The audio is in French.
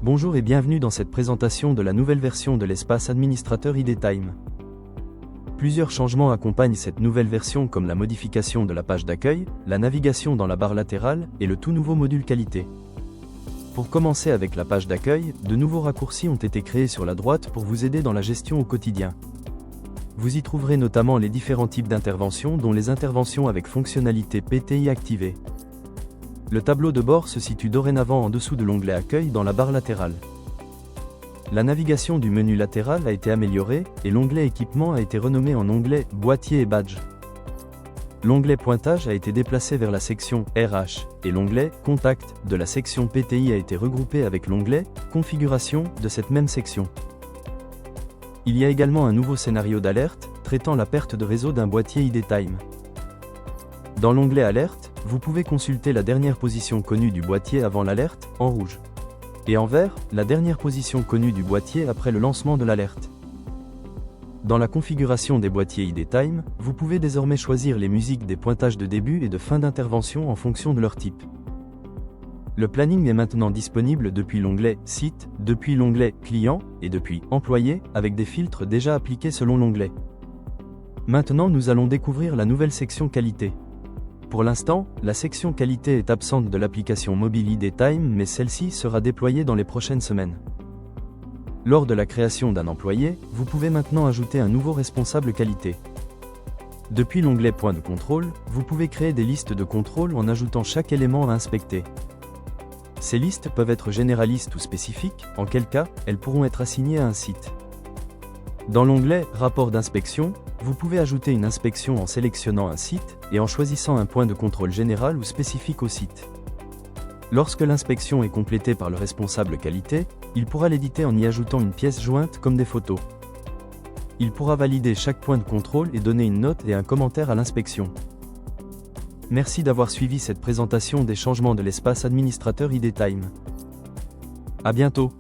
Bonjour et bienvenue dans cette présentation de la nouvelle version de l'espace administrateur IDTime. Plusieurs changements accompagnent cette nouvelle version comme la modification de la page d'accueil, la navigation dans la barre latérale et le tout nouveau module qualité. Pour commencer avec la page d'accueil, de nouveaux raccourcis ont été créés sur la droite pour vous aider dans la gestion au quotidien. Vous y trouverez notamment les différents types d'interventions dont les interventions avec fonctionnalité PTI activée. Le tableau de bord se situe dorénavant en dessous de l'onglet Accueil dans la barre latérale. La navigation du menu latéral a été améliorée et l'onglet Équipement a été renommé en onglet Boîtier et Badge. L'onglet Pointage a été déplacé vers la section RH et l'onglet Contact de la section PTI a été regroupé avec l'onglet Configuration de cette même section. Il y a également un nouveau scénario d'alerte traitant la perte de réseau d'un boîtier IDTime. Dans l'onglet Alerte, vous pouvez consulter la dernière position connue du boîtier avant l'alerte, en rouge. Et en vert, la dernière position connue du boîtier après le lancement de l'alerte. Dans la configuration des boîtiers IDTime, vous pouvez désormais choisir les musiques des pointages de début et de fin d'intervention en fonction de leur type. Le planning est maintenant disponible depuis l'onglet Site, depuis l'onglet Client et depuis Employé avec des filtres déjà appliqués selon l'onglet. Maintenant nous allons découvrir la nouvelle section Qualité. Pour l'instant, la section qualité est absente de l'application mobile IDTime mais celle-ci sera déployée dans les prochaines semaines. Lors de la création d'un employé, vous pouvez maintenant ajouter un nouveau responsable qualité. Depuis l'onglet Point de contrôle, vous pouvez créer des listes de contrôle en ajoutant chaque élément à inspecter. Ces listes peuvent être généralistes ou spécifiques, en quel cas, elles pourront être assignées à un site. Dans l'onglet Rapport d'inspection, vous pouvez ajouter une inspection en sélectionnant un site et en choisissant un point de contrôle général ou spécifique au site. Lorsque l'inspection est complétée par le responsable qualité, il pourra l'éditer en y ajoutant une pièce jointe comme des photos. Il pourra valider chaque point de contrôle et donner une note et un commentaire à l'inspection. Merci d'avoir suivi cette présentation des changements de l'espace administrateur IDTime. À bientôt.